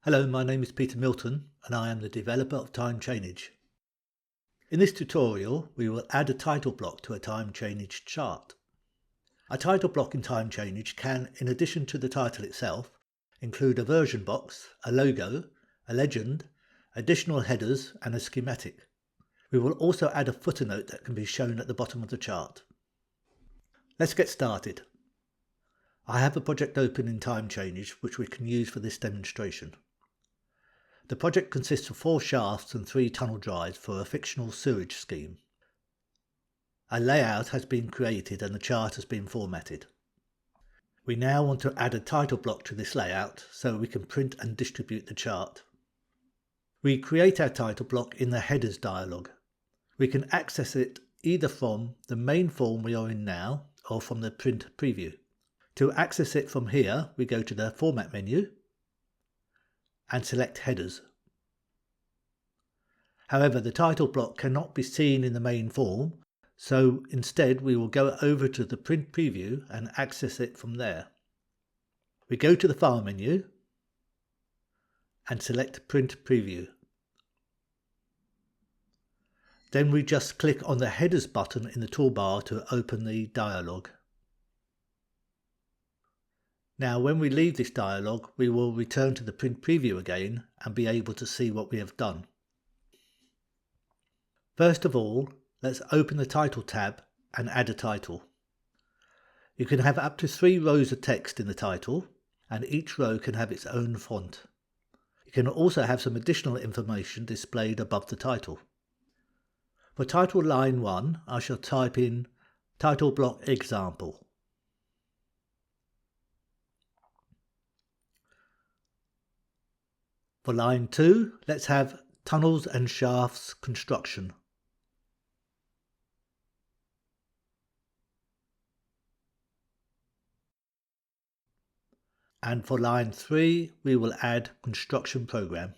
Hello, my name is Peter Milton and I am the developer of TimeChainage. In this tutorial, we will add a title block to a TimeChainage chart. A title block in TimeChainage can, in addition to the title itself, include a version box, a logo, a legend, additional headers and a schematic. We will also add a footer note that can be shown at the bottom of the chart. Let's get started. I have a project open in TimeChainage which we can use for this demonstration. The project consists of 4 shafts and 3 tunnel drives for a fictional sewage scheme. A layout has been created and the chart has been formatted. We now want to add a title block to this layout so we can print and distribute the chart. We create our title block in the headers dialog. We can access it either from the main form we are in now or from the print preview. To access it from here, we go to the Format menu and select Headers. However, the title block cannot be seen in the main form, so instead we will go over to the Print preview and access it from there. We go to the File menu and select Print preview. Then we just click on the Headers button in the toolbar to open the dialog. Now when we leave this dialog, we will return to the print preview again and be able to see what we have done. First of all, let's open the Title tab and add a title. You can have up to 3 rows of text in the title, and each row can have its own font. You can also have some additional information displayed above the title. For title line 1, I shall type in title block example. For line 2, let's have tunnels and shafts construction. And for line 3, we will add construction program.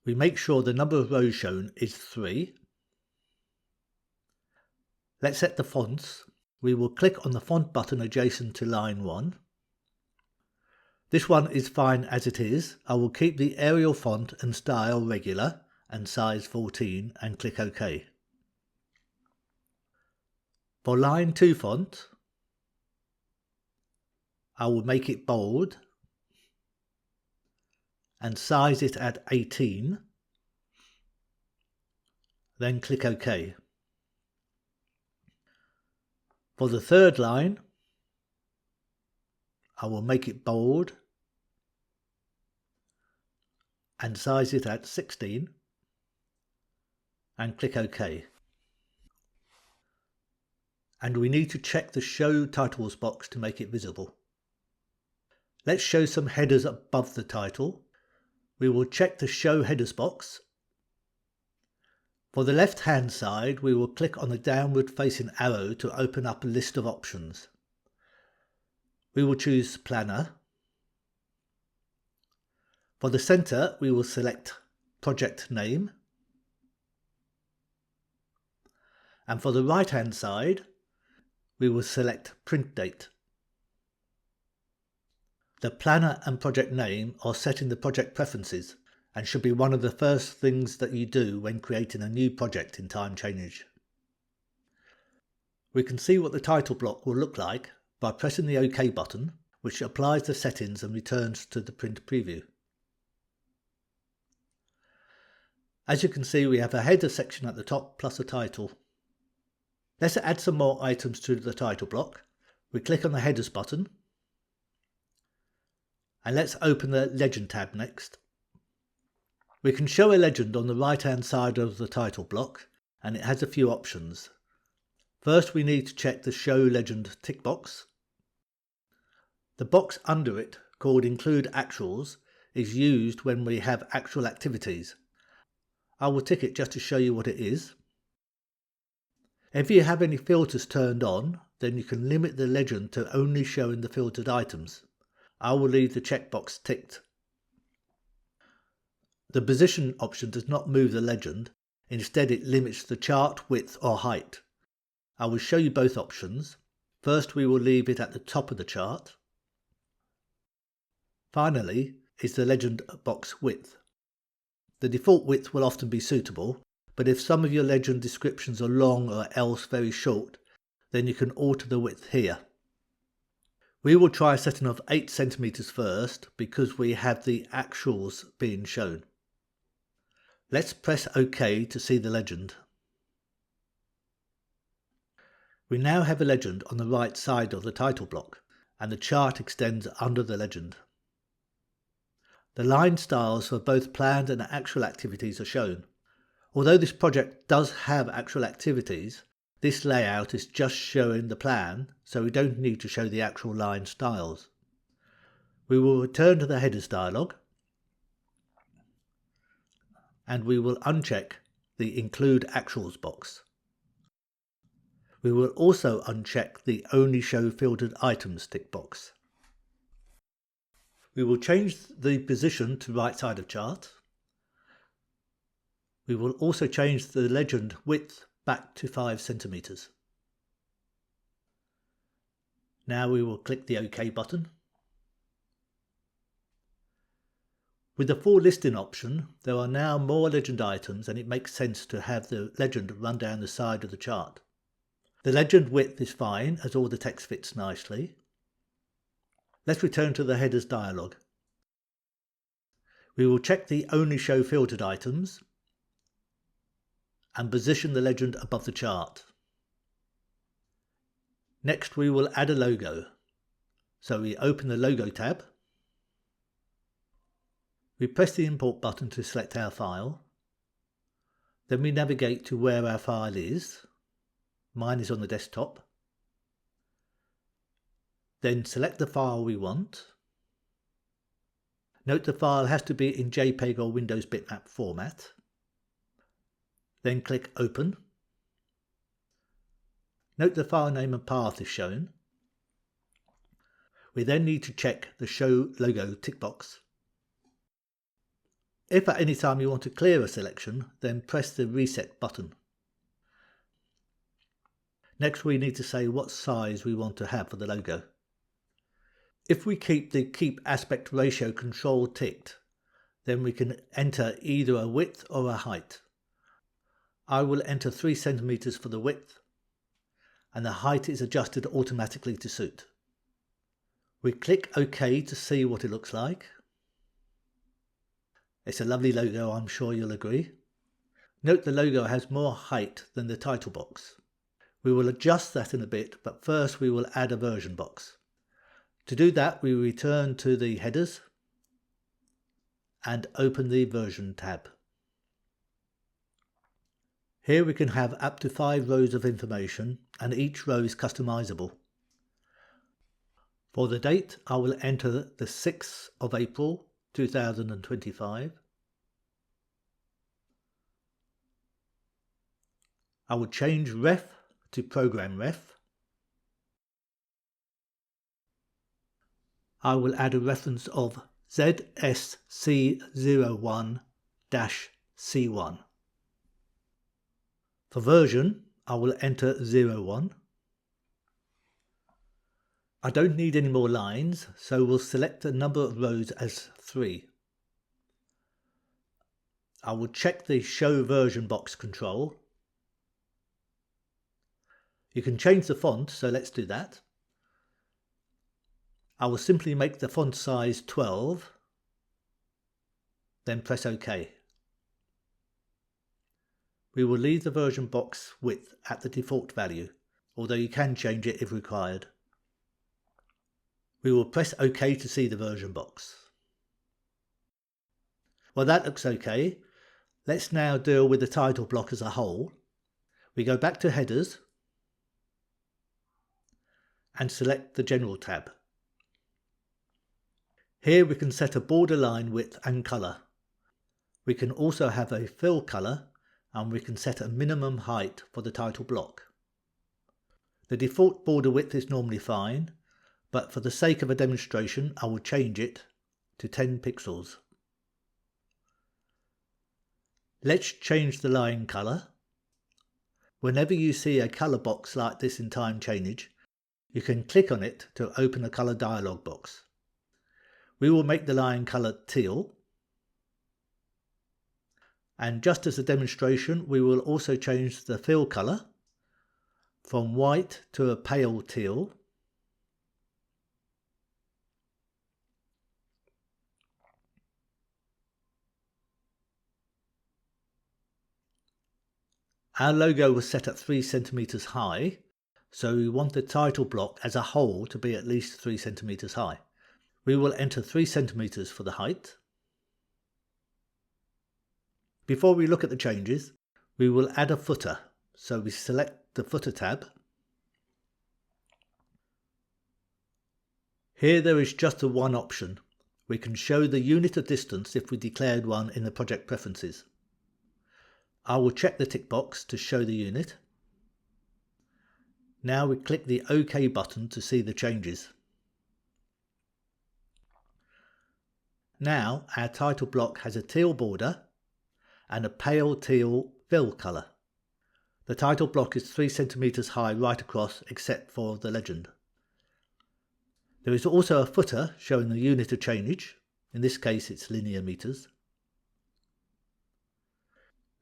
We make sure the number of rows shown is 3. Let's set the fonts. We will click on the font button adjacent to line 1. This one is fine as it is. I will keep the Arial font and style regular and size 14 and click OK. For line 2 font, I will make it bold and size it at 18, then click OK. For the third line, I will make it bold and size it at 16 and click OK. And we need to check the Show Titles box to make it visible. Let's show some headers above the title. We will check the Show Headers box. For the left-hand side, we will click on the downward-facing arrow to open up a list of options. We will choose Planner. For the centre, we will select Project Name. And for the right-hand side, we will select Print Date. The Planner and Project Name are set in the project preferences and should be one of the first things that you do when creating a new project in TimeChainage. We can see what the title block will look like by pressing the OK button, which applies the settings and returns to the print preview. As you can see, we have a header section at the top plus a title. Let's add some more items to the title block. We click on the Headers button and let's open the Legend tab next. We can show a legend on the right hand side of the title block and it has a few options. First, we need to check the Show Legend tick box. The box under it, called Include Actuals, is used when we have actual activities. I will tick it just to show you what it is. If you have any filters turned on, then you can limit the legend to only showing the filtered items. I will leave the checkbox ticked. The position option does not move the legend, instead it limits the chart width or height. I will show you both options. First, we will leave it at the top of the chart. Finally is the legend box width. The default width will often be suitable, but if some of your legend descriptions are long or else very short, then you can alter the width here. We will try a setting of 8 cm first because we have the actuals being shown. Let's press OK to see the legend. We now have a legend on the right side of the title block, and the chart extends under the legend. The line styles for both planned and actual activities are shown. Although this project does have actual activities, this layout is just showing the plan, so we don't need to show the actual line styles. We will return to the headers dialog, and we will uncheck the Include Actuals box. We will also uncheck the Only Show Filtered Items tick box. We will change the position to right side of chart. We will also change the legend width back to 5 cm. Now we will click the OK button. With the full listing option, there are now more legend items, and it makes sense to have the legend run down the side of the chart. The legend width is fine as all the text fits nicely. Let's return to the headers dialog. We will check the Only Show Filtered Items and position the legend above the chart. Next, we will add a logo. So we open the Logo tab. We press the Import button to select our file. Then we navigate to where our file is. Mine is on the desktop. Then select the file we want. Note the file has to be in JPEG or Windows bitmap format. Then click Open. Note the file name and path is shown. We then need to check the Show Logo tick box. If at any time you want to clear a selection, then press the Reset button. Next, we need to say what size we want to have for the logo. If we keep the Keep Aspect Ratio control ticked, then we can enter either a width or a height. I will enter 3 cm for the width, and the height is adjusted automatically to suit. We click OK to see what it looks like. It's a lovely logo, I'm sure you'll agree. Note the logo has more height than the title box. We will adjust that in a bit, but first we will add a version box. To do that, we return to the headers and open the version tab. Here we can have up to 5 rows of information, and each row is customizable. For the date, I will enter the 6th of April 2025. I will change ref to program ref. I will add a reference of ZSC01-C1. For version, I will enter 01. I don't need any more lines, so we'll select the number of rows as 3. I will check the Show Version box control. You can change the font, so let's do that. I will simply make the font size 12, then press OK. We will leave the version box width at the default value, although you can change it if required. We will press OK to see the version box. Well, that looks OK. Let's now deal with the title block as a whole. We go back to Headers and select the General tab. Here we can set a border line width and colour. We can also have a fill colour, and we can set a minimum height for the title block. The default border width is normally fine, but for the sake of a demonstration I will change it to 10 pixels. Let's change the line colour. Whenever you see a colour box like this in TimeChainage, You can click on it to open a colour dialog box. We will make the line colour teal. And just as a demonstration, we will also change the fill colour from white to a pale teal. Our logo was set at 3 centimeters high, so we want the title block as a whole to be at least 3 centimeters high. We will enter 3 centimeters for the height. Before we look at the changes, we will add a footer, so we select the footer tab. Here there is just a one option. We can show the unit of distance if we declared one in the project preferences. I will check the tick box to show the unit. Now we click the OK button to see the changes. Now our title block has a teal border and a pale teal fill colour. The title block is 3 centimeters high right across except for the legend. There is also a footer showing the unit of chainage. In this case it's linear meters.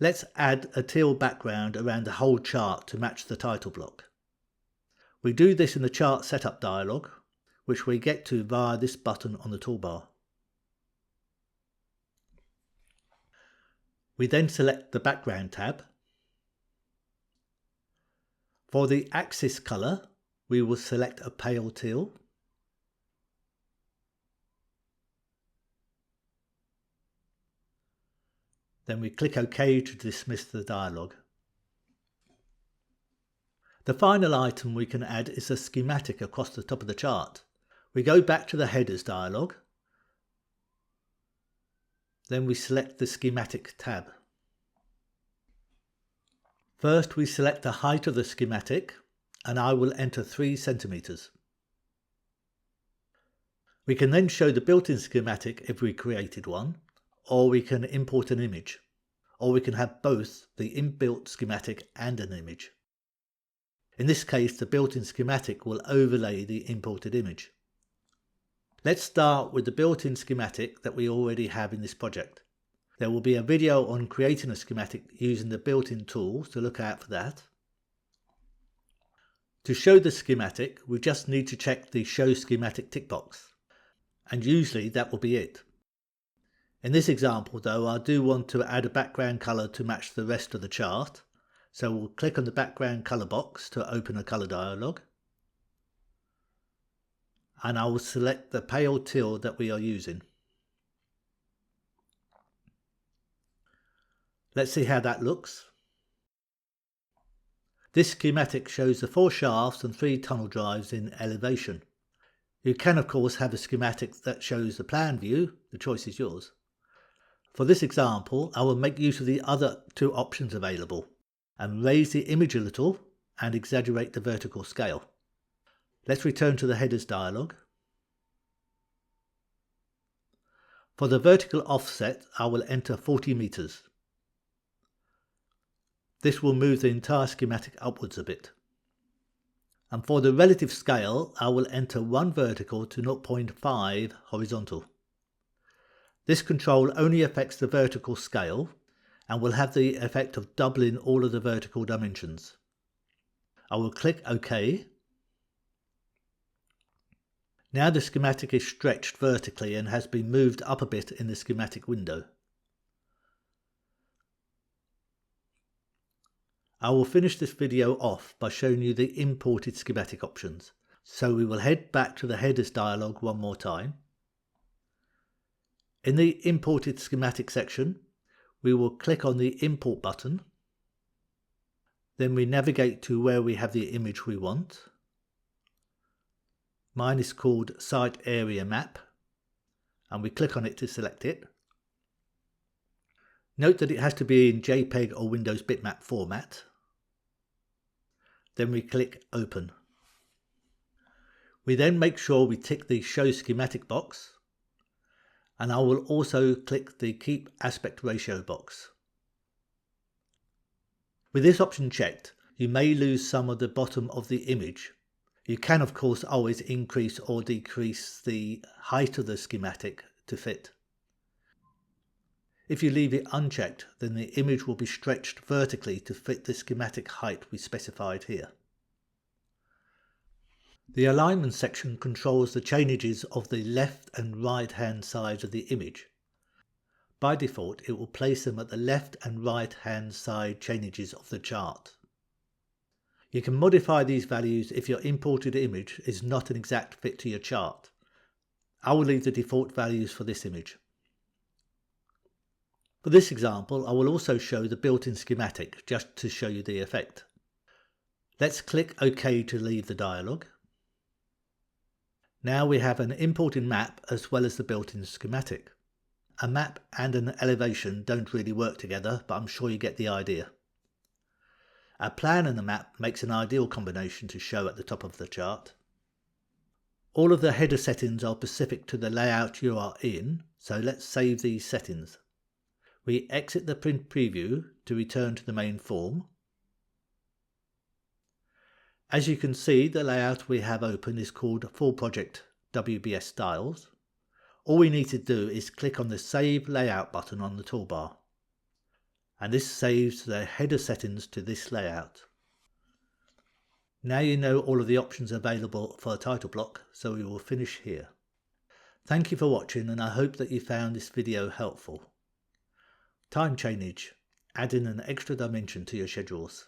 Let's add a teal background around the whole chart to match the title block. We do this in the chart setup dialog, which we get to via this button on the toolbar. We then select the background tab. For the axis colour, we will select a pale teal. Then we click OK to dismiss the dialog. The final item we can add is a schematic across the top of the chart. We go back to the headers dialog. Then we select the schematic tab. First we select the height of the schematic and I will enter 3 centimeters. We can then show the built-in schematic if we created one, or we can import an image, or we can have both the inbuilt schematic and an image. In this case, the built-in schematic will overlay the imported image. Let's start with the built-in schematic that we already have in this project. There will be a video on creating a schematic using the built-in tools, to look out for that. To show the schematic, we just need to check the Show Schematic tick box, and usually that will be it. In this example though, I do want to add a background colour to match the rest of the chart, so we'll click on the background colour box to open a colour dialog, and I will select the pale teal that we are using. Let's see how that looks. This schematic shows the 4 shafts and 3 tunnel drives in elevation. You can of course have a schematic that shows the plan view, the choice is yours. For this example, I will make use of the other 2 options available and raise the image a little and exaggerate the vertical scale. Let's return to the headers dialog. For the vertical offset, I will enter 40 meters. This will move the entire schematic upwards a bit. And for the relative scale, I will enter 1 vertical to 0.5 horizontal. This control only affects the vertical scale and will have the effect of doubling all of the vertical dimensions. I will click OK. Now the schematic is stretched vertically and has been moved up a bit in the schematic window. I will finish this video off by showing you the imported schematic options. So we will head back to the headers dialog one more time. In the imported schematic section, we will click on the import button. Then we navigate to where we have the image we want. Mine is called Site Area Map, and we click on it to select it. Note that it has to be in JPEG or Windows bitmap format. Then we click Open. We then make sure we tick the Show Schematic box, and I will also click the Keep Aspect Ratio box. With this option checked, you may lose some of the bottom of the image. You can of course always increase or decrease the height of the schematic to fit. If you leave it unchecked, then the image will be stretched vertically to fit the schematic height we specified here. The alignment section controls the chainages of the left and right hand sides of the image. By default, it will place them at the left and right hand side chainages of the chart. You can modify these values if your imported image is not an exact fit to your chart. I will leave the default values for this image. For this example, I will also show the built-in schematic just to show you the effect. Let's click OK to leave the dialog. Now we have an imported map as well as the built-in schematic. A map and an elevation don't really work together, but I'm sure you get the idea. A plan and a map makes an ideal combination to show at the top of the chart. All of the header settings are specific to the layout you are in, so let's save these settings. We exit the print preview to return to the main form. As you can see, the layout we have open is called Full Project WBS Styles. All we need to do is click on the Save Layout button on the toolbar. And this saves the header settings to this layout. Now you know all of the options available for a title block, so we will finish here. Thank you for watching, and I hope that you found this video helpful. TimeChainage, adding an extra dimension to your schedules.